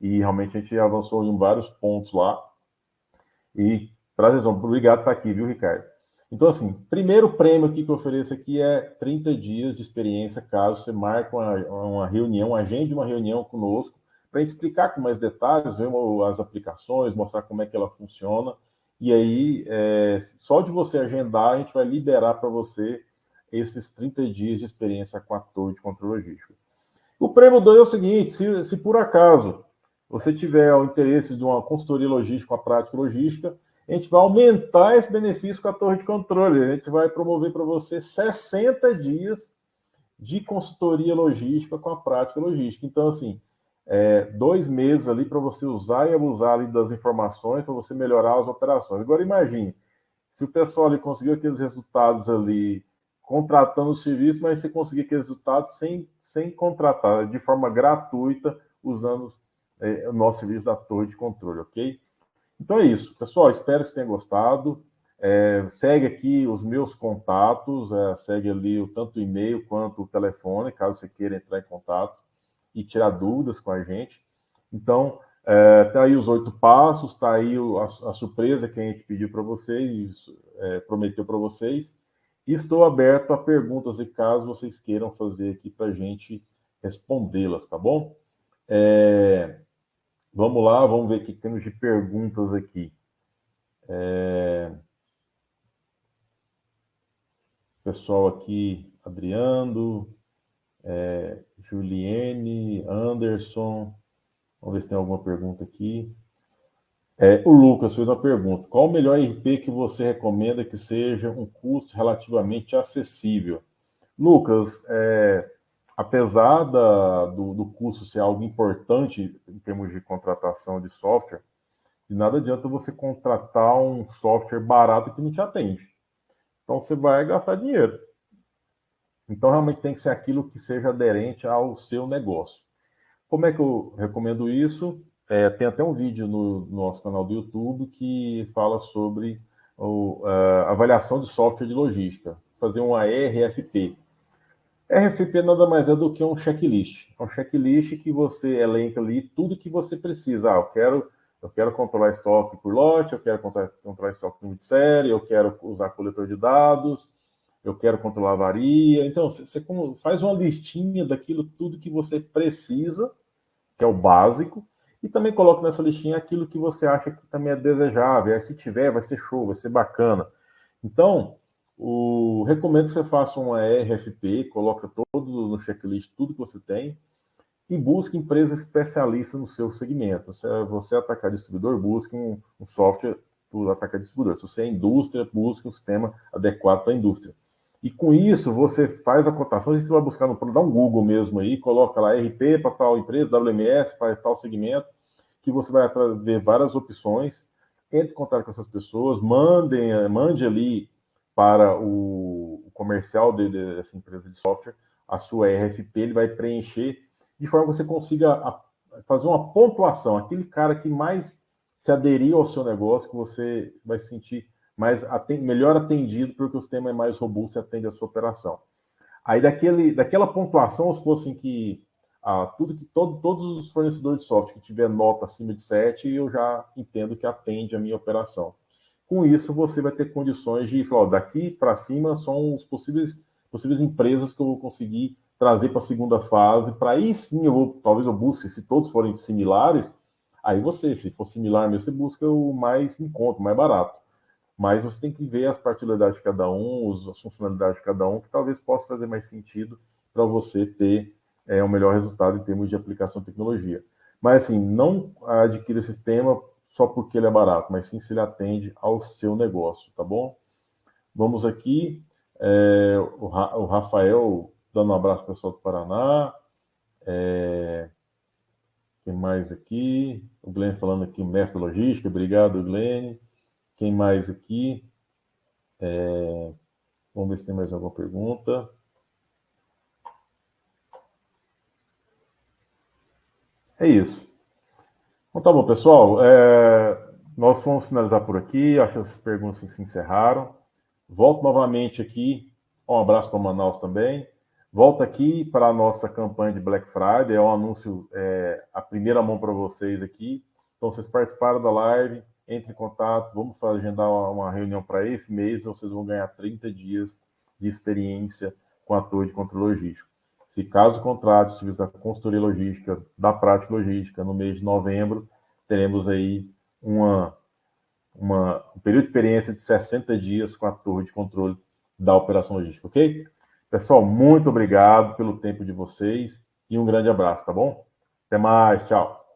e realmente a gente avançou em vários pontos lá. E prazerzão, obrigado por estar aqui, viu, Ricardo? Então, assim, primeiro prêmio aqui que eu ofereço aqui é 30 dias de experiência, caso você marque uma reunião, agende uma reunião conosco, para a gente explicar com mais detalhes, ver as aplicações, mostrar como é que ela funciona. E aí, só de você agendar, a gente vai liberar para você esses 30 dias de experiência com a torre de controle logístico. O prêmio 2 é o seguinte: se por acaso você tiver o interesse de uma consultoria logística, uma prática logística, a gente vai aumentar esse benefício com a torre de controle. A gente vai promover para você 60 dias de consultoria logística com a prática logística. Então, assim, 2 meses ali para você usar e abusar ali das informações para você melhorar as operações. Agora, imagine, se o pessoal ali conseguiu aqueles resultados ali contratando o serviço, mas você conseguir aqueles resultados sem contratar, de forma gratuita, usando o nosso serviço da torre de controle, ok? Então é isso, pessoal. Espero que vocês tenham gostado. Segue aqui os meus contatos, segue ali tanto o e-mail quanto o telefone, caso você queira entrar em contato e tirar dúvidas com a gente. Então, tá aí os 8 passos, tá aí a surpresa que a gente pediu para vocês, prometeu para vocês. E estou aberto a perguntas e caso vocês queiram fazer aqui para a gente respondê-las, tá bom? Vamos lá, vamos ver o que temos de perguntas aqui. Pessoal aqui, Adriano, Juliene, Anderson. Vamos ver se tem alguma pergunta aqui. O Lucas fez uma pergunta. Qual o melhor RP que você recomenda que seja um custo relativamente acessível? Lucas, apesar do custo ser algo importante em termos de contratação de software, de nada adianta você contratar um software barato que não te atende. Então você vai gastar dinheiro. Então realmente tem que ser aquilo que seja aderente ao seu negócio. Como é que eu recomendo isso? Tem até um vídeo no nosso canal do YouTube que fala sobre a avaliação de software de logística, fazer uma RFP. RFP nada mais é do que um checklist. É um checklist que você elenca ali tudo que você precisa. Eu quero controlar estoque por lote, eu quero controlar estoque número de série, eu quero usar coletor de dados, eu quero controlar a avaria. Então, você faz uma listinha daquilo tudo que você precisa, que é o básico, e também coloca nessa listinha aquilo que você acha que também é desejável. Aí, se tiver, vai ser show, vai ser bacana. Então, recomendo que você faça uma RFP, coloca todo no checklist tudo que você tem e busque empresas especialistas no seu segmento. Se você é atacar distribuidor, busque um software para atacar distribuidor. Se você é indústria, busque um sistema adequado para a indústria. E com isso, você faz a cotação, você vai buscar dá um Google mesmo aí, coloca lá RP para tal empresa, WMS para tal segmento, que você vai ver várias opções, entre em contato com essas pessoas, mande ali para o comercial dessa empresa de software a sua RFP, ele vai preencher de forma que você consiga fazer uma pontuação, aquele cara que mais se aderiu ao seu negócio, que você vai se sentir melhor atendido, porque o sistema é mais robusto e atende a sua operação. Aí daquela pontuação, se fosse que todos os fornecedores de software que tiver nota acima de 7, eu já entendo que atende a minha operação. Com isso, você vai ter condições de falar, daqui para cima são os possíveis empresas que eu vou conseguir trazer para a segunda fase, para aí sim talvez eu busque, se todos forem similares, aí se for similar mesmo, você busca o mais em conta, o mais barato. Mas você tem que ver as particularidades de cada um, as funcionalidades de cada um, que talvez possa fazer mais sentido para você ter um melhor resultado em termos de aplicação de tecnologia. Mas, assim, não adquira esse sistema só porque ele é barato, mas sim se ele atende ao seu negócio, tá bom? Vamos aqui, o Rafael dando um abraço para o pessoal do Paraná. Quem mais aqui? O Glenn falando aqui, o mestre da logística. Obrigado, Glenn. Quem mais aqui? Vamos ver se tem mais alguma pergunta. É isso. Então tá bom, pessoal. Nós vamos finalizar por aqui. Acho que as perguntas se encerraram. Volto novamente aqui. Um abraço para Manaus também. Volto aqui para a nossa campanha de Black Friday. É um anúncio, a primeira mão para vocês aqui. Então, vocês participaram da live, entre em contato. Vamos agendar uma reunião para esse mês. Vocês vão ganhar 30 dias de experiência com a Torre de Controle Logístico. Se caso contrate o serviço da consultoria logística, da prática logística, no mês de novembro, teremos aí um período de experiência de 60 dias com a torre de controle da operação logística, ok? Pessoal, muito obrigado pelo tempo de vocês e um grande abraço, tá bom? Até mais, tchau.